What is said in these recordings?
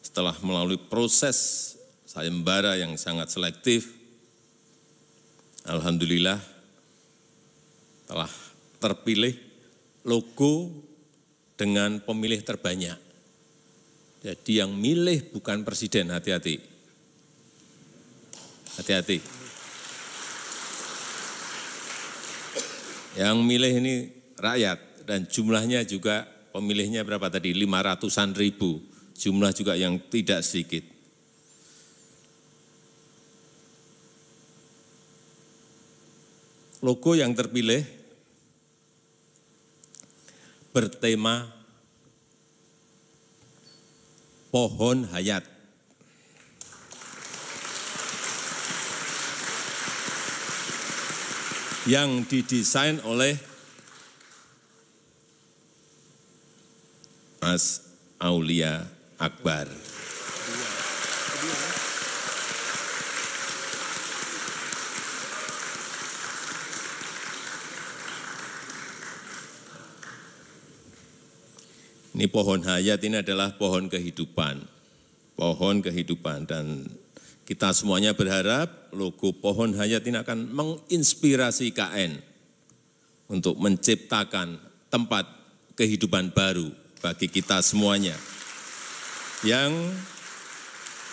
setelah melalui proses sayembara yang sangat selektif, alhamdulillah telah terpilih logo dengan pemilih terbanyak. Jadi yang milih bukan presiden, hati-hati. Hati-hati. Yang milih ini rakyat dan jumlahnya juga pemilihnya berapa tadi? 500-an ribu. Jumlah juga yang tidak sedikit. Logo yang terpilih bertema pohon hayat. Yang didesain oleh Mas Aulia Akbar. Ini pohon hayat ini adalah pohon kehidupan. Pohon kehidupan dan kita semuanya berharap logo pohon hayat ini akan menginspirasi IKN untuk menciptakan tempat kehidupan baru bagi kita semuanya yang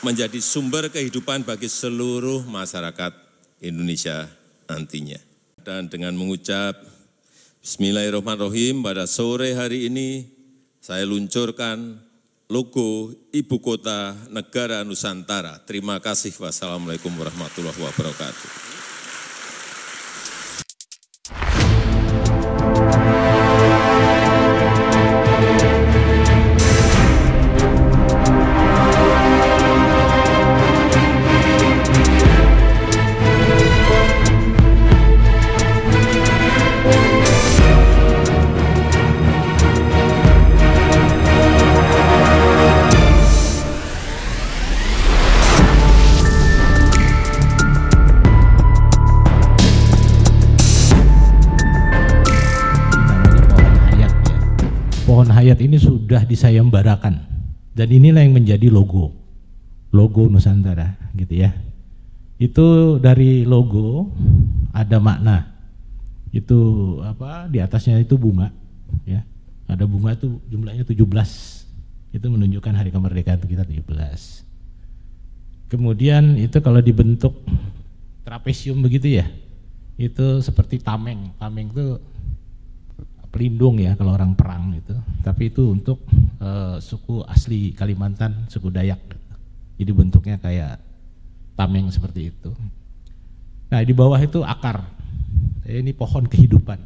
menjadi sumber kehidupan bagi seluruh masyarakat Indonesia nantinya. Dan dengan mengucap Bismillahirrahmanirrahim, pada sore hari ini saya luncurkan logo Ibu Kota Negara Nusantara. Terima kasih. Wassalamualaikum warahmatullahi wabarakatuh. Pohon hayat ini sudah disayembarakan dan inilah yang menjadi logo Nusantara gitu ya. Itu dari logo ada makna, itu apa, di atasnya itu bunga ya, ada bunga itu jumlahnya 17, itu menunjukkan hari kemerdekaan kita 17. Kemudian itu kalau dibentuk trapesium begitu ya, itu seperti tameng itu pelindung ya kalau orang perang itu, tapi itu untuk suku asli Kalimantan, suku Dayak. Jadi bentuknya kayak tameng seperti itu. Nah di bawah itu akar, ini pohon kehidupan.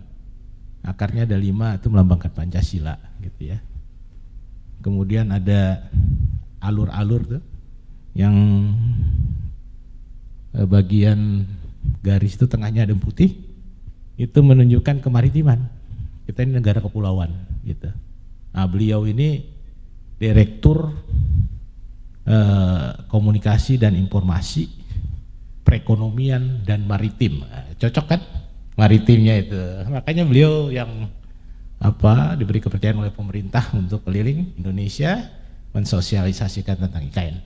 Akarnya ada 5, itu melambangkan Pancasila gitu ya. Kemudian ada alur-alur tuh, yang bagian garis itu tengahnya ada putih, itu menunjukkan kemaritiman. Kita ini negara kepulauan gitu. Nah beliau ini direktur komunikasi dan informasi, perekonomian dan maritim. Cocok kan maritimnya itu. Makanya beliau yang diberi kepercayaan oleh pemerintah untuk keliling Indonesia mensosialisasikan tentang IKN.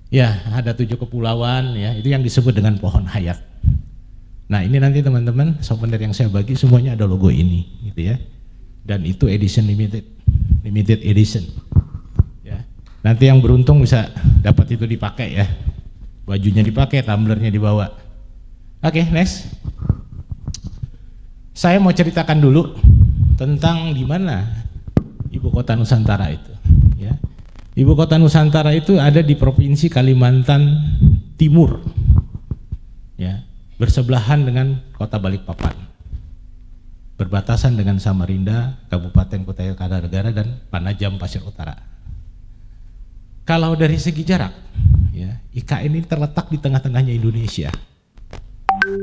Ya ada 7 kepulauan ya, itu yang disebut dengan pohon hayat. Nah ini nanti teman-teman souvenir yang saya bagi semuanya ada logo ini gitu ya, dan itu edition limited edition ya. Nanti yang beruntung bisa dapat itu dipakai ya, bajunya dipakai, tumblernya dibawa. Oke, next. Saya mau ceritakan dulu tentang di mana Ibu Kota Nusantara itu ya. Ibu Kota Nusantara itu ada di Provinsi Kalimantan Timur ya, bersebelahan dengan Kota Balikpapan, berbatasan dengan Samarinda, Kabupaten Kutai Kartanegara, dan Panajam Pasir Utara. Kalau dari segi jarak, ya, IKN ini terletak di tengah-tengahnya Indonesia.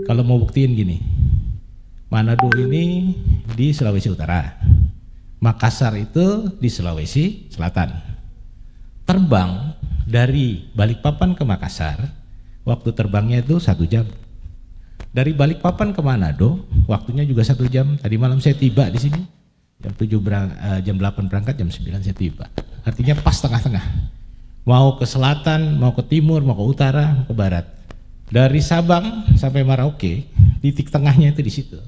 Kalau mau buktiin gini, Manado ini di Sulawesi Utara, Makassar itu di Sulawesi Selatan. Terbang dari Balikpapan ke Makassar, waktu terbangnya itu 1 jam. Dari Balikpapan ke Manado, waktunya juga 1 jam. Tadi malam saya tiba di sini, jam 8 berangkat, jam 9 saya tiba. Artinya pas tengah-tengah. mau ke selatan, mau ke timur, mau ke utara, mau ke barat. Dari Sabang sampai Merauke, titik tengahnya itu di situ.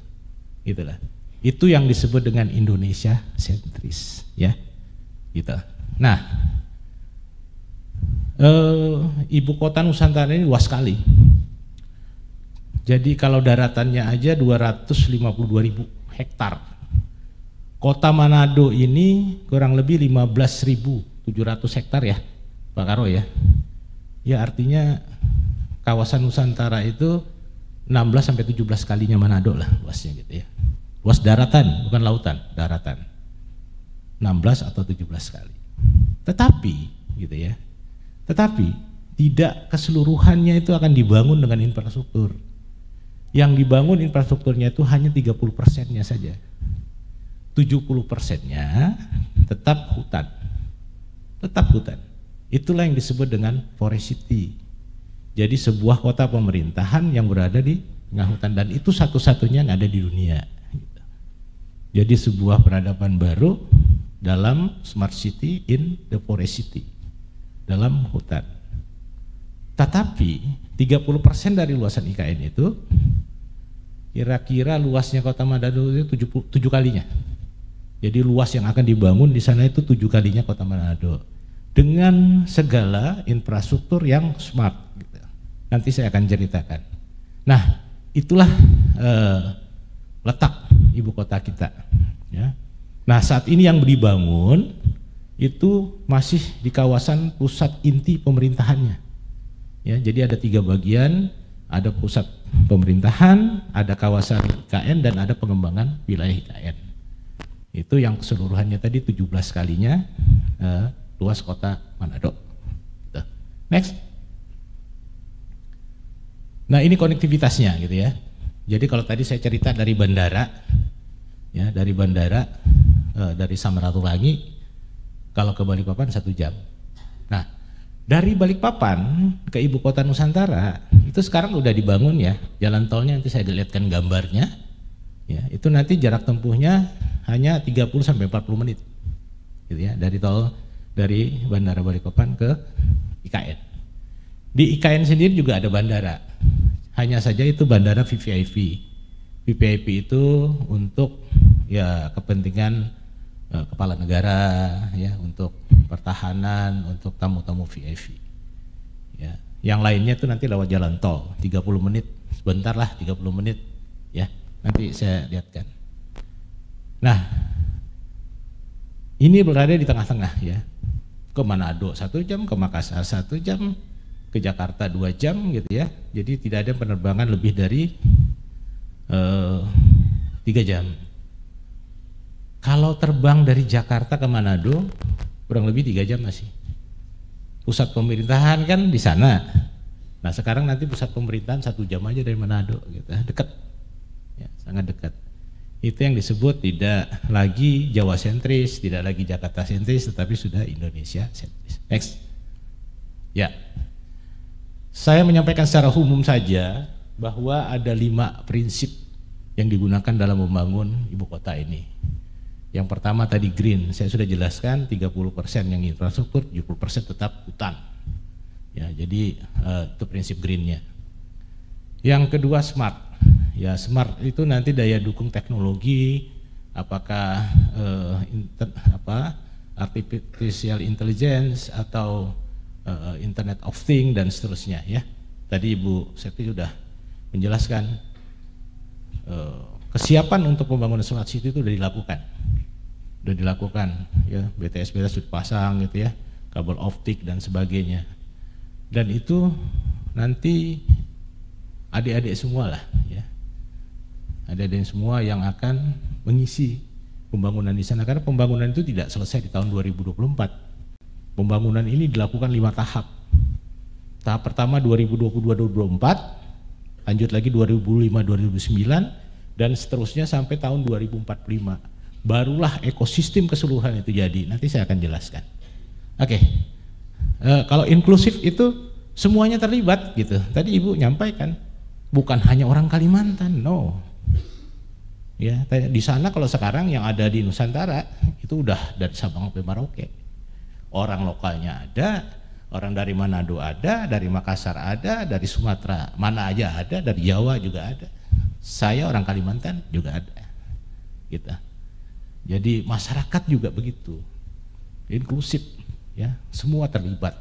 Gitulah. Itu yang disebut dengan Indonesia sentris, ya. Gitu. Nah, ibu kota Nusantara ini luas sekali. Jadi kalau daratannya aja 252.000 hektar. Kota Manado ini kurang lebih 15.700 hektar ya, Pak Karo ya. Ya artinya kawasan Nusantara itu 16 sampai 17 kalinya Manado lah luasnya gitu ya. Luas daratan, bukan lautan, daratan. 16 atau 17 kali. Tetapi gitu ya. Tetapi tidak keseluruhannya itu akan dibangun dengan infrastruktur. Yang dibangun infrastrukturnya itu hanya 30%-nya saja. 70%-nya tetap hutan. Tetap hutan. Itulah yang disebut dengan forest city. Jadi sebuah kota pemerintahan yang berada di tengah hutan, dan itu satu-satunya yang ada di dunia. Jadi sebuah peradaban baru dalam smart city in the forest city, dalam hutan. Tetapi 30% dari luasan IKN itu kira-kira luasnya kota Manado itu 7 kalinya. Jadi luas yang akan dibangun di sana itu 7 kalinya kota Manado dengan segala infrastruktur yang smart. Gitu. Nanti saya akan ceritakan. Nah, itulah letak ibu kota kita. Ya. Nah, saat ini yang dibangun itu masih di kawasan pusat inti pemerintahannya. Ya, jadi ada 3 bagian, ada pusat pemerintahan, ada kawasan IKN, dan ada pengembangan wilayah IKN. Itu yang keseluruhannya tadi 17 kalinya luas kota Manado. Next. Nah, ini konektivitasnya gitu ya. Jadi kalau tadi saya cerita dari bandara, ya dari bandara dari Samratulangi kalau ke Balikpapan 1 jam. Nah, dari Balikpapan ke ibu kota Nusantara itu sekarang udah dibangun ya, jalan tolnya, nanti saya lihatkan gambarnya. Ya, itu nanti jarak tempuhnya hanya 30 sampai 40 menit. Gitu ya, dari Bandara Balikpapan ke IKN. Di IKN sendiri juga ada bandara. Hanya saja itu bandara VVIP. VVIP itu untuk ya kepentingan kepala negara, ya, untuk pertahanan, untuk tamu-tamu VIP. Ya, yang lainnya itu nanti lewat jalan tol, 30 menit, sebentar lah 30 menit, ya. Nanti saya lihatkan. Nah, ini berada di tengah-tengah ya. Ke Manado 1 jam, ke Makassar 1 jam, ke Jakarta 2 jam gitu ya. Jadi tidak ada penerbangan lebih dari 3 jam. Kalau terbang dari Jakarta ke Manado kurang lebih 3 jam masih. Pusat pemerintahan kan di sana. Nah, sekarang nanti pusat pemerintahan 1 jam aja dari Manado gitu. Dekat. Ya, sangat dekat. Itu yang disebut tidak lagi Jawa sentris, tidak lagi Jakarta sentris, tetapi sudah Indonesia sentris. Next. Ya. Saya menyampaikan secara umum saja bahwa ada 5 prinsip yang digunakan dalam membangun ibu kota ini. Yang pertama tadi green, saya sudah jelaskan 30% yang infrastruktur, 70% tetap hutan. Ya, jadi itu prinsip greennya. Yang kedua smart. Ya, smart itu nanti daya dukung teknologi, apakah artificial intelligence atau Internet of Things dan seterusnya ya. Tadi Ibu Septi sudah menjelaskan kesiapan untuk pembangunan smart city itu sudah dilakukan ya, BTS sudah pasang gitu ya, kabel optik dan sebagainya. Dan itu nanti adik-adik semua lah ya. Adik-adik semua yang akan mengisi pembangunan di sana, karena pembangunan itu tidak selesai di tahun 2024. Pembangunan ini dilakukan 5 tahap. Tahap pertama 2022-2024, lanjut lagi 2005-2009, dan seterusnya sampai tahun 2045. Barulah ekosistem keseluruhan itu jadi. Nanti saya akan jelaskan. Oke. Kalau inklusif itu semuanya terlibat gitu. Tadi Ibu nyampaikan, bukan hanya orang Kalimantan, no. Ya, di sana kalau sekarang yang ada di Nusantara itu udah dari Sabang sampai Merauke. Orang lokalnya ada, Orang dari Manado ada, dari Makassar ada, dari Sumatera mana aja ada, dari Jawa juga ada. Saya orang Kalimantan juga ada. Gitu. Jadi masyarakat juga begitu. Inklusif ya, semua terlibat.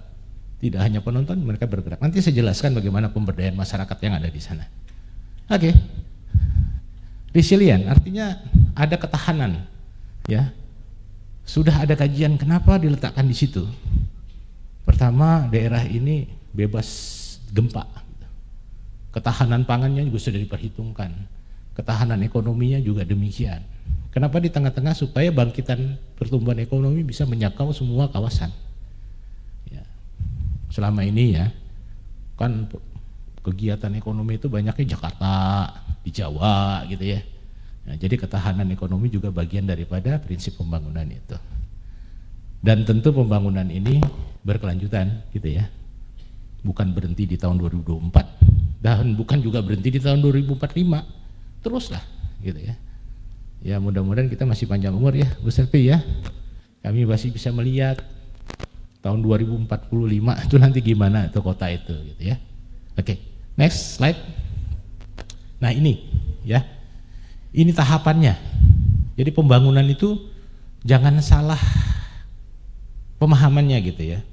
Tidak hanya penonton, mereka bergerak. Nanti saya jelaskan bagaimana pemberdayaan masyarakat yang ada di sana. Oke. Resilient artinya ada ketahanan ya. Sudah ada kajian kenapa diletakkan di situ. Pertama, daerah ini bebas gempa. Ketahanan pangannya juga sudah diperhitungkan. Ketahanan ekonominya juga demikian. Kenapa di tengah-tengah? Supaya bangkitan pertumbuhan ekonomi bisa menjangkau semua kawasan. Ya. Selama ini ya, kan kegiatan ekonomi itu banyaknya Jakarta, di Jawa gitu ya. Nah, jadi ketahanan ekonomi juga bagian daripada prinsip pembangunan itu. Dan tentu pembangunan ini berkelanjutan gitu ya, bukan berhenti di tahun 2024 dan bukan juga berhenti di tahun 2045, teruslah gitu ya. Ya mudah-mudahan kita masih panjang umur ya Bu Selvi ya, kami masih bisa melihat tahun 2045 itu nanti gimana itu kota itu gitu ya. Oke, next slide. Nah ini ya, ini tahapannya. Jadi pembangunan itu jangan salah pemahamannya gitu ya.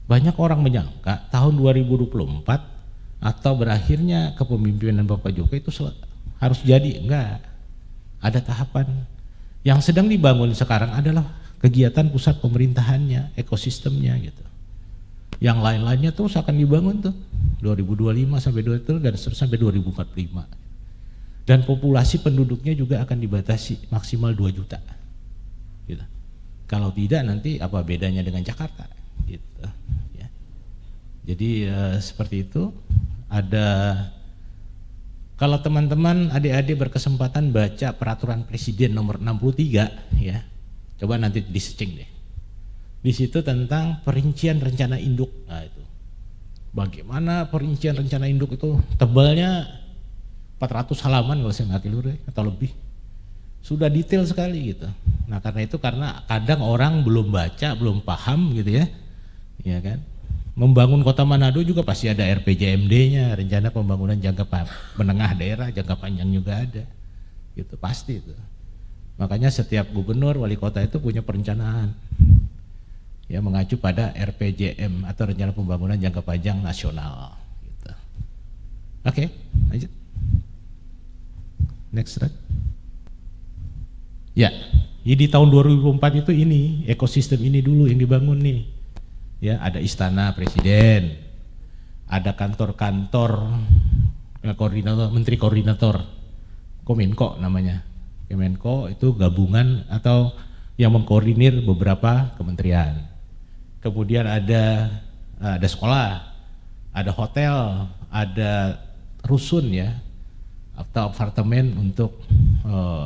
Banyak orang menyangka tahun 2024 atau berakhirnya kepemimpinan Bapak Jokowi itu harus jadi. Enggak, ada tahapan. Yang sedang dibangun sekarang adalah kegiatan pusat pemerintahannya, ekosistemnya gitu. Yang lain-lainnya terus akan dibangun tuh 2025 sampai 20 dan seterusnya sampai 2045. Dan populasi penduduknya juga akan dibatasi maksimal 2 juta gitu. Kalau tidak nanti apa bedanya dengan Jakarta gitu ya. Jadi seperti itu. Ada, kalau teman-teman adik-adik berkesempatan baca peraturan presiden nomor 63 ya, coba nanti di searching deh. Di situ tentang perincian rencana induk. Nah itu bagaimana perincian rencana induk itu, tebalnya 400 halaman kalau saya nggak keliru atau lebih. Sudah detail sekali gitu. Nah karena itu, karena kadang orang belum baca, belum paham gitu ya, ya kan. Membangun kota Manado juga pasti ada RPJMD-nya, rencana pembangunan jangka menengah daerah, jangka panjang juga ada, gitu pasti itu. Makanya setiap gubernur, wali kota itu punya perencanaan, ya mengacu pada RPJM atau rencana pembangunan jangka panjang nasional. Gitu. Oke, lanjut. Next slide. Ya, di tahun 2004 itu ini ekosistem ini dulu yang dibangun nih. Ya, ada istana presiden, ada kantor-kantor koordinator, menteri koordinator, Kominko namanya. Kemenko itu gabungan atau yang mengkoordinir beberapa kementerian. Kemudian ada sekolah, ada hotel, ada rusun ya, atau apartemen untuk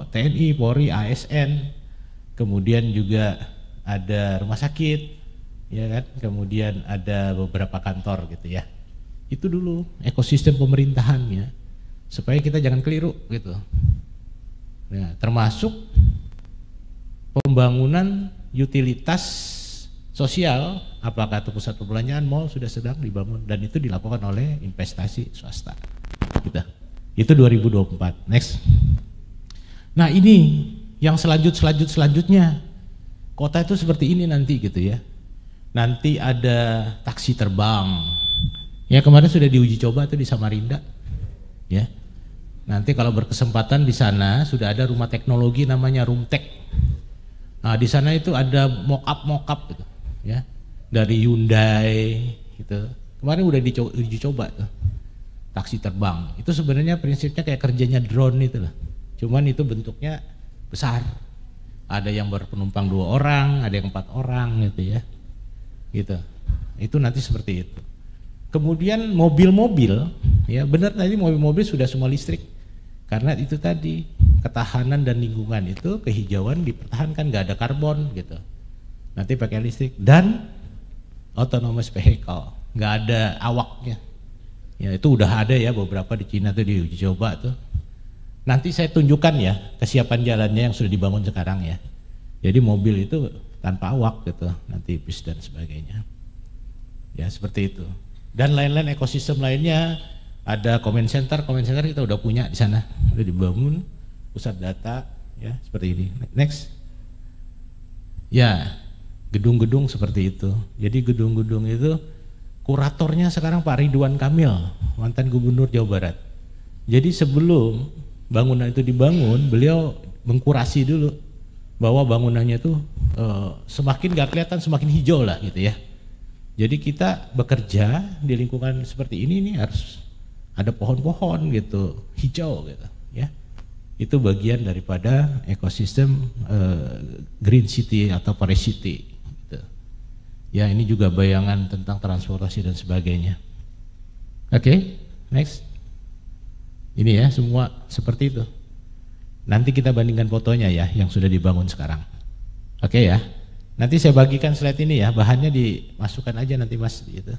TNI, Polri, ASN, kemudian juga ada rumah sakit, ya kan, kemudian ada beberapa kantor gitu ya. Itu dulu ekosistem pemerintahannya, supaya kita jangan keliru gitu. Nah, termasuk pembangunan utilitas sosial, apakah itu pusat perbelanjaan, mall sudah sedang dibangun dan itu dilakukan oleh investasi swasta. Gitu. Itu 2024. Next. Nah ini yang selanjutnya, kota itu seperti ini nanti gitu ya. Nanti ada taksi terbang. Ya kemarin sudah diuji coba tuh di Samarinda. Ya. Nanti kalau berkesempatan di sana sudah ada rumah teknologi namanya Rumtek. Nah di sana itu ada mock-up gitu, ya, dari Hyundai gitu. Kemarin udah diuji coba tuh. Taksi terbang itu sebenarnya prinsipnya kayak kerjanya drone itu lah, cuman itu bentuknya besar, ada yang berpenumpang 2 orang, ada yang 4 orang gitu ya, gitu. Itu nanti seperti itu. Kemudian mobil-mobil, ya benar tadi mobil-mobil sudah semua listrik, karena itu tadi ketahanan dan lingkungan itu, kehijauan dipertahankan, nggak ada karbon gitu. Nanti pakai listrik dan autonomous vehicle, nggak ada awaknya. Ya itu udah ada ya beberapa di Cina tuh diuji coba tuh. Nanti saya tunjukkan ya kesiapan jalannya yang sudah dibangun sekarang ya. Jadi mobil itu tanpa awak gitu, nanti bis dan sebagainya. Ya seperti itu. Dan lain-lain ekosistem lainnya, ada comment center kita udah punya di sana, udah dibangun, pusat data, ya seperti ini. Next. Ya, gedung-gedung seperti itu. Jadi gedung-gedung itu kuratornya sekarang Pak Ridwan Kamil, mantan Gubernur Jawa Barat. Jadi sebelum bangunan itu dibangun, beliau mengkurasi dulu bahwa bangunannya itu semakin gak kelihatan semakin hijau lah gitu ya. Jadi kita bekerja di lingkungan seperti ini harus ada pohon-pohon gitu, hijau gitu ya. Itu bagian daripada ekosistem green city atau forest city gitu. Ya, ini juga bayangan tentang transportasi dan sebagainya. Oke, next. Ini ya semua seperti itu. Nanti kita bandingkan fotonya ya yang sudah dibangun sekarang. Oke ya. Nanti saya bagikan slide ini ya, bahannya dimasukkan aja nanti Mas gitu.